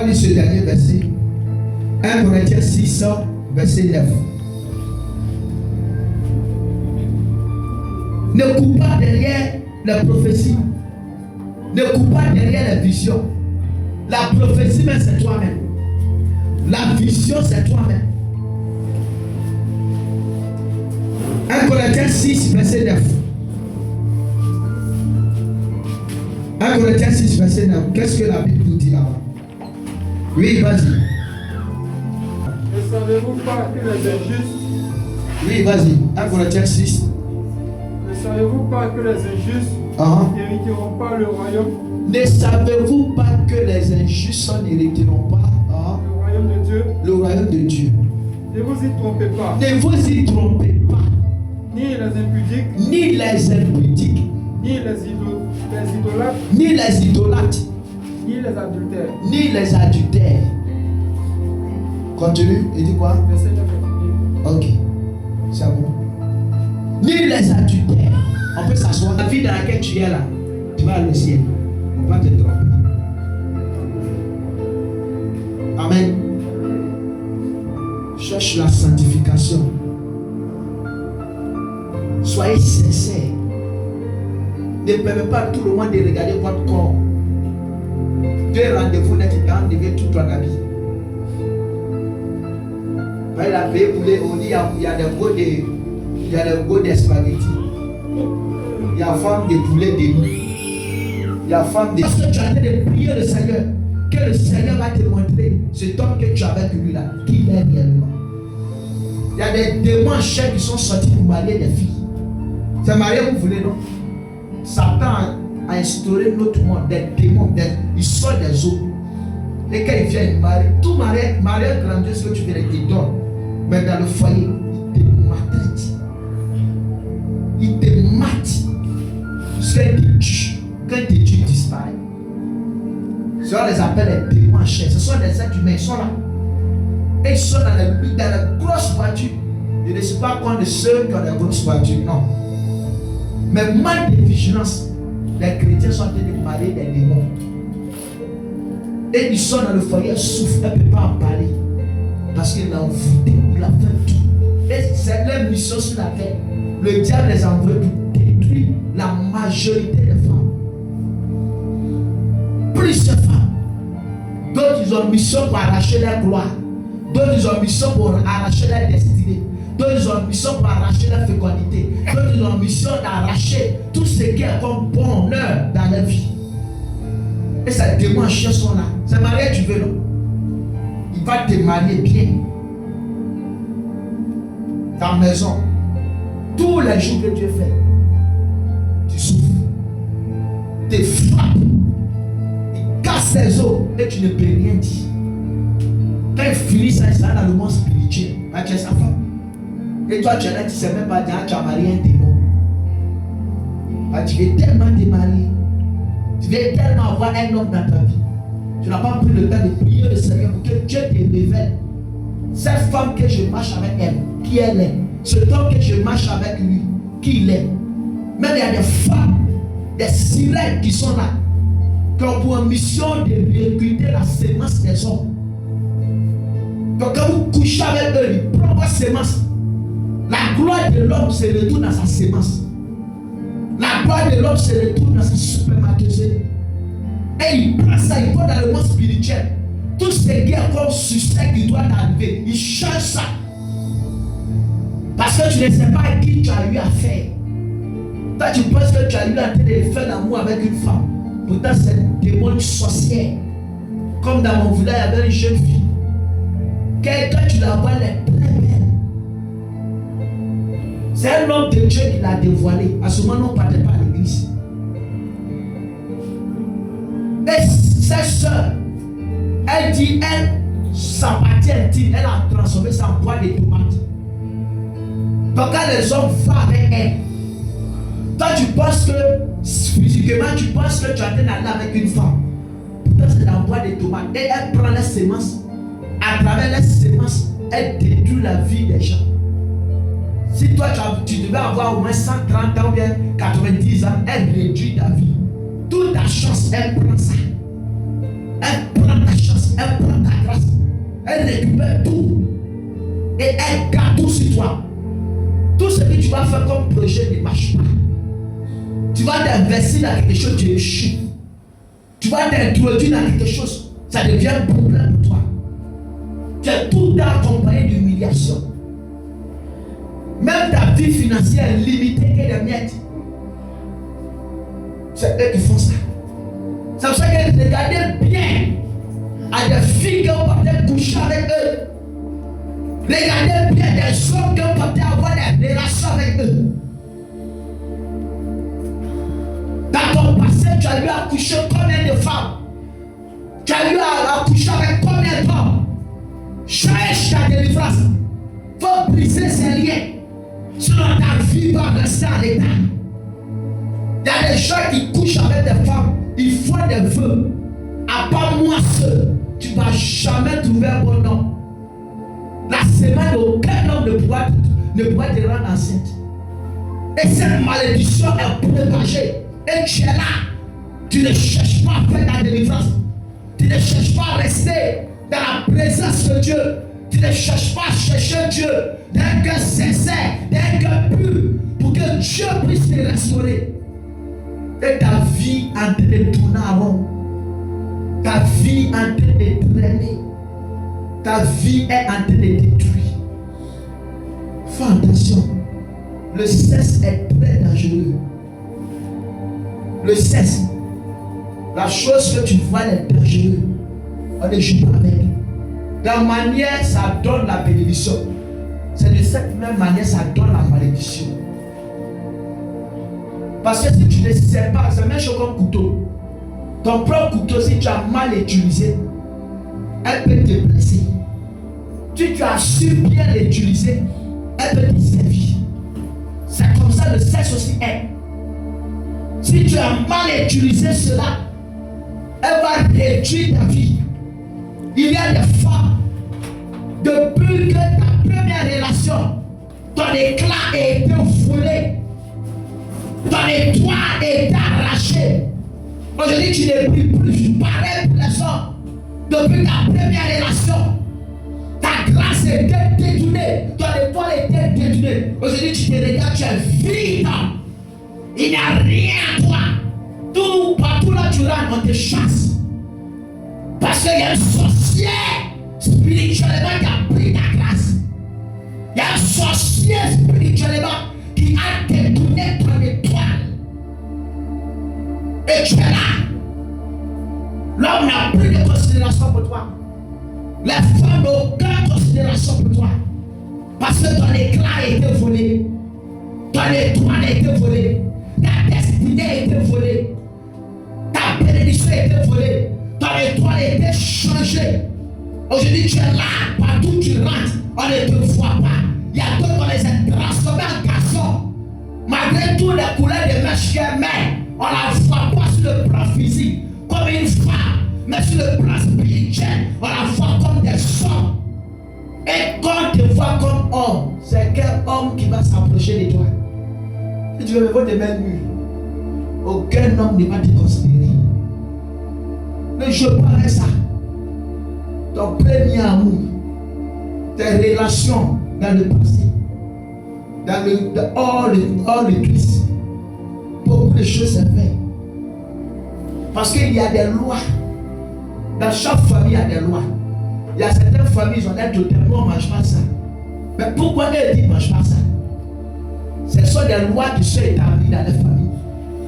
On lit ce dernier verset. 1 Corinthiens 6, verset 9. Ne cours pas derrière la prophétie. Ne cours pas derrière la vision. La prophétie, même c'est toi-même. La vision, c'est toi-même. 1 Corinthiens 6, verset 9. 1 Corinthiens 6, verset 9. Qu'est-ce que la Bible nous dit là-bas? Oui, vas-y. Ne savez-vous pas que les injustes... Oui, vas-y. 1 Corinthiens 6. Ne savez-vous pas que les injustes n'hériteront pas le royaume? Ne savez-vous pas que les injustes n'hériteront pas le royaume de Dieu? Le royaume de Dieu. Ne vous y trompez pas. Ne vous y trompez pas. Ni les impudiques. Ni les impudiques. Ni les idolâtres. Ni les idolâtres. Ni les adultères. Ni les adultères. Continue, il dit quoi? Verset 9. Ok, c'est bon. Ni les adultères. On peut s'asseoir. La vie dans laquelle tu es là, tu vas aller au ciel. On va te tromper. Amen. Cherche la sanctification. Soyez sincères. Ne permettez pas tout le monde de regarder votre corps. Deux rendez-vous net, il devient tout ton habit. Il a payé pour les on dit il y a des goûts de spaghetti. Il y a femme de poulet de nuit. Il y a femme de... Parce que tu as de prier le Seigneur, que le Seigneur va te montrer cet homme que tu as avec lui là, qui est réellement. Il y a des démons chers qui sont sortis pour marier des filles. C'est marié vous voulez, non? Satan a instauré notre monde, des démons, ils sortent des eaux. Et quand ils viennent marier, tout mariage grandiose que tu veux, ils te donnent. Mais dans le foyer, ils te maltraitent. Ils te matent. Quand tes tues disparaissent. Ça, on les appelle les démons chers. Ce sont des êtres humains, ils sont là. Et ils sont dans la grosse voiture. Je ne suis pas contre ceux qui ont des grosses voitures, non. Mais manque de vigilance, les chrétiens sont en train de marier des démons. Et ils sont dans le foyer, souffrent, ils ne peuvent pas en parler. Parce qu'il a envoûté, il a fait tout. Et c'est leur mission sur la terre. Le diable les envoie pour détruire la majorité des femmes. Plusieurs femmes. D'autres, ils ont mission pour arracher leur gloire. D'autres, ils ont mission pour arracher leur destinée. D'autres, ils ont mission pour arracher leur fécondité. D'autres, ils ont mission d'arracher tout ce qui est comme bonheur dans leur vie. Et ça démon chiens sont là. C'est marié, tu veux, non? Il va te marier bien. Ta maison. Tous les jours que Dieu fait, tu souffres. Tu frappes. Il casse tes os et tu ne peux rien dire. Quand il finit ça, il dans le monde spirituel. Là, tu es sa femme. Et toi, tu es là, tu ne sais même pas dire, tu as marié un démon. Là, tu veux tellement te marier. Tu veux tellement avoir un homme dans ta vie. Tu n'as pas pris le temps de prier le Seigneur pour que Dieu te révèle. Cette femme que je marche avec elle, qui elle est. Cet homme que je marche avec lui, qui il est. Même il y a des femmes, des sirènes qui sont là, qui ont pour mission de recruter la sémence des hommes. Donc quand vous couchez avec eux, ils prennent votre sémence. La gloire de l'homme se retourne dans sa sémence. La gloire de l'homme se retourne dans sa supermaturité. Et il prend ça, il va dans le monde spirituel. Tout ce qui est comme succès qui doit arriver, il change ça. Parce que tu ne sais pas à qui tu as eu affaire. Toi, tu penses que tu as eu la tête de faire l'amour avec une femme. Pourtant, c'est une démon sorcière. Comme dans mon village, il y avait une jeune fille. Quand tu la vois, elle est très belle. C'est un homme de Dieu qui l'a dévoilé. À ce moment, on ne partait pas à l'église. Et cette soeur, elle dit, sa partie intime, elle a transformé ça en boîte de tomates. Donc quand les hommes vont avec elle, toi tu penses que physiquement tu penses que tu es en train d'aller avec une femme. Pourtant c'est la boîte de tomates. Et elle prend les semences. À travers les semences, elle détruit la vie des gens. Si toi tu devais avoir au moins 130 ans ou bien 90 ans, elle réduit ta vie. Toute ta chance, elle prend ça. Elle prend ta chance, elle prend ta grâce, elle récupère tout et elle garde tout sur toi. Tout ce que tu vas faire comme projet ne marche pas. Tu vas t'investir dans quelque chose, tu échoues. Tu vas t'introduire dans quelque chose, ça devient un problème pour toi. Tu es tout le temps accompagné d'humiliation. Même ta vie financière est limitée que des miettes. C'est eux qui font ça. C'est pour ça que regardez bien à des filles qui ont parté coucher avec eux. Regardez bien des hommes qui ont parté avoir des relations avec eux. Dans ton passé, tu as eu à coucher combien de femmes? Tu as eu à coucher avec combien d'hommes? Cherche ta délivrance. Il faut briser ces liens. Sinon ta vie va rester à l'état. Il y a des gens qui couchent avec des femmes. Ils font des vœux. À part moi seul, tu ne vas jamais trouver un bon homme. La semaine, aucun homme ne pourra te rendre enceinte. Et cette malédiction est propagée. Et tu es là. Tu ne cherches pas à faire ta délivrance. Tu ne cherches pas à rester dans la présence de Dieu. Tu ne cherches pas à chercher Dieu d'un cœur sincère, d'un cœur pur, pour que Dieu puisse te restaurer. Et ta vie en train de tourner en rond. Ta vie en train de traîner. Ta vie est en train de détruire. Fais attention. Le sexe est très dangereux. Le sexe, la chose que tu vois est dangereuse. On ne joue pas avec. La manière, ça donne la bénédiction. C'est de cette même manière, ça donne la malédiction. Parce que si tu ne sais pas, c'est même chose comme couteau. Ton propre couteau, si tu as mal utilisé, elle peut te blesser. Si tu as su bien l'utiliser, elle peut te servir. C'est comme ça le sexe aussi est. Si tu as mal utilisé cela, elle va réduire ta vie. Il y a des femmes, depuis que ta première relation, ton éclat a été volé, ton étoile a été arraché. Aujourd'hui, tu ne brilles plus. Pareil pour les hommes. Depuis ta première relation, ta grâce a été détournée, ton étoile a été détournée. Aujourd'hui, tu te regardes, tu es vide. Il n'y a rien à toi. Tout, partout là tu rentres, on te chasse. Parce qu'il y a un sorcier spirituellement qui a pris ta grâce. Il y a un sorcier spirituellement qui a détourné ton étoile. Et tu es là. L'homme n'a plus de considération pour toi. Les femmes n'ont aucune considération pour toi. Parce que ton éclat a été volé. Ton étoile a été volée. Ta destinée a été volée. Ta bénédiction a été volée. Ton étoile a été changée. Aujourd'hui, tu es là. Partout où tu rentres, on ne te voit pas. Il y a d'autres, on les a transformés en garçons. Malgré toutes les couleurs de mèche qu'elle met, on ne la voit pas sur le plan physique comme une femme. Mais sur le plan spirituel, on la voit comme des hommes. Et quand on te voit comme homme, c'est quel homme qui va s'approcher de toi? Si tu veux me voir des mains nues, aucun homme ne va te considérer. Ne joue pas avec ça. Ton premier amour, tes relations dans le passé, hors le Christ, beaucoup de choses sont faites. Parce qu'il y a des lois. Dans chaque famille, il y a des lois. Il y a certaines familles, ils ont l'air totalement, on ne mange pas ça. Mais pourquoi elles disent ne mange pas ça? Ce sont des lois qui sont établies dans les familles.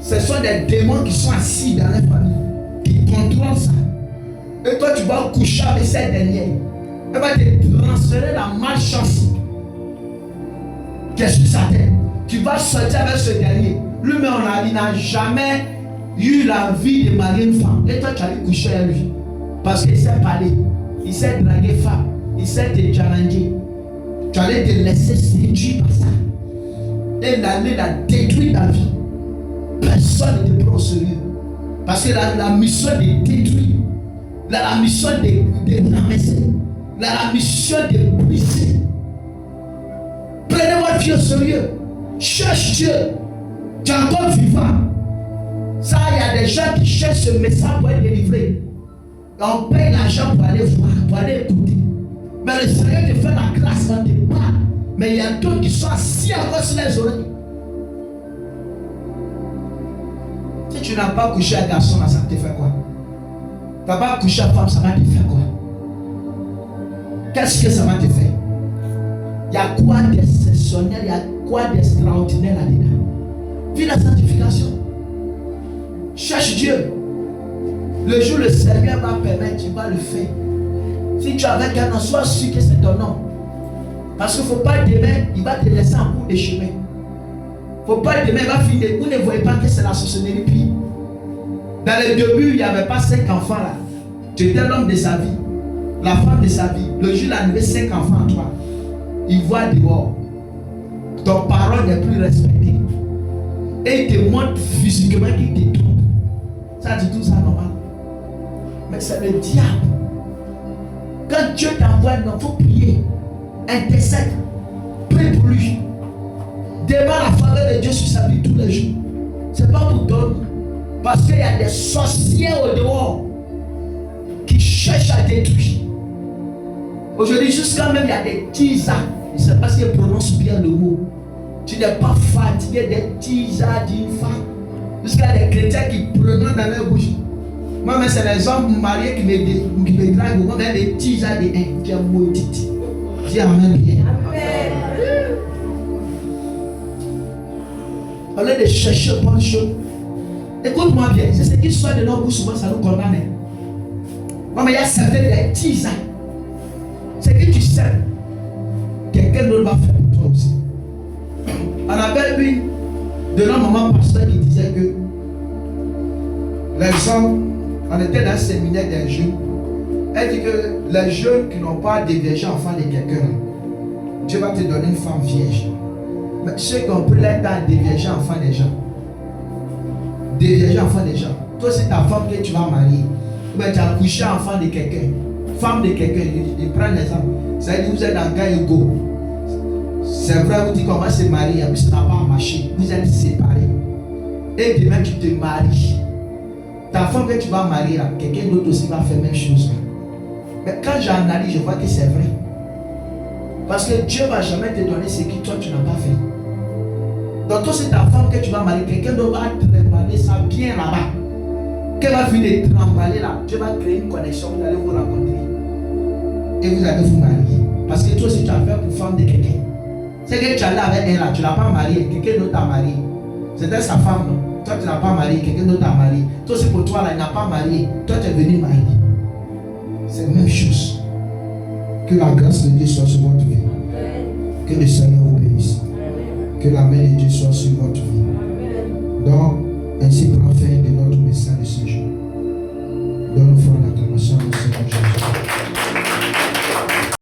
Ce sont des démons qui sont assis dans les familles, qui contrôlent ça. Et toi, tu vas coucher avec cette dernière. Elle va te transférer la malchance. Qu'est-ce que ça fait? Tu vas sortir avec ce dernier. Lui-même, il n'a jamais eu la vie de marier une femme. Et toi, tu allais coucher avec lui. Parce qu'il sait parler. Il sait draguer femme. Il sait te challenger. Tu allais te laisser séduire par ça. Et il allait la détruire ta vie. Personne ne te prend au sérieux. Parce que la mission de détruire, la mission de ramasser, la mission de briser. Prenez votre vie au sérieux. Cherche Dieu. Tu es encore vivant. Ça, il y a des gens qui cherchent ce message pour être délivrés. On paye l'argent pour aller voir, pour aller écouter. Mais le Seigneur te fait la grâce quand tu parles. Mais il y a d'autres qui sont assis encore sur les oreilles. Si tu n'as pas couché un garçon, ça te fait quoi? Tu n'as pas couché une femme, ça va te faire quoi? Qu'est-ce que ça va te faire? Il y a quoi d'exceptionnel, il y a quoi d'extraordinaire là-dedans? Vis la sanctification. Cherche Dieu. Le jour où le Seigneur va permettre, tu vas le faire. Si tu es avec un homme, sois sûr que c'est ton nom. Parce qu'il ne faut pas demain, il va te laisser en bout de chemin. Il ne faut pas demain, il va finir. Vous ne voyez pas que c'est la sorcellerie pire. Dans le début, il n'y avait pas 5 enfants là. Tu étais l'homme de sa vie, la femme de sa vie. Le jour où il a arrivé 5 enfants en toi, il voit dehors. Ton parole n'est plus respectée. Et il te montre physiquement qu'il te trompe. Ça dit tout ça normal. Mais c'est le diable. Quand Dieu t'envoie, il faut prier. Intercède. Prie pour lui. Demande la faveur de Dieu sur sa vie tous les jours. C'est pas pour toi. Parce qu'il y a des sorciers au dehors qui cherchent à détruire. Aujourd'hui, jusqu'à même il y a des tisas. Je ne sais pas si je prononce bien le mot. Tu n'es pas fatigué des tisas d'une femme. Jusqu'à des chrétiens qui prennent dans leur bouche. Moi, mais c'est les hommes mariés qui me draguent. Moi, mais des tisas de haine qui est maudit. Dis amen bien. Au lieu de chercher bonne chose. Écoute-moi bien, c'est ce qui soit de nos bouches, souvent ça nous condamne. Moi, mais il y a certains des tisas. C'est que tu sais, quelqu'un d'autre va faire pour toi aussi. On avait une de nos mamans pasteur qui disait que les hommes, on était dans un séminaire des jeunes. Elle dit que les jeunes qui n'ont pas déviégé enfant de quelqu'un, Dieu va te donner une femme vierge. Mais ceux qui ont pris leur temps à déviéger enfant des gens, déviéger enfant des gens. Toi, c'est ta femme que tu vas marier. Mais tu as couché enfant de quelqu'un, femme de quelqu'un. Je prends l'exemple. Ça veut dire que vous êtes dans le cas égaux. C'est vrai, vous dites qu'on va se marier, mais ça n'a pas marché. Vous êtes séparés. Et demain, tu te maries. Ta femme que tu vas marier, là, quelqu'un d'autre aussi va faire la même chose. Mais quand j'analyse, je vois que c'est vrai. Parce que Dieu ne va jamais te donner ce que toi, tu n'as pas fait. Donc, toi, c'est ta femme que tu vas marier. Quelqu'un d'autre va trimballer ça bien là-bas. Qu'elle va finir de trimballer là. Dieu va créer une connexion. Vous allez vous rencontrer. Et vous allez vous marier. Parce que toi aussi, tu as fait pour femme de quelqu'un. C'est que tu allais avec elle là. Tu ne l'as pas mariée. Quelqu'un d'autre t'a marié. C'était sa femme, non? Toi, tu n'as pas marié. Quelqu'un d'autre t'a marié. Toi, c'est pour toi là. Il n'a pas marié. Toi, tu es venu marier. C'est la même chose. Que la grâce de Dieu soit sur votre vie. Que le Seigneur vous bénisse. Que la main de Dieu soit sur votre vie. Donc, ainsi prend fin de notre message de ce jour. Donne-nous foi l'acclamation au Seigneur Jésus.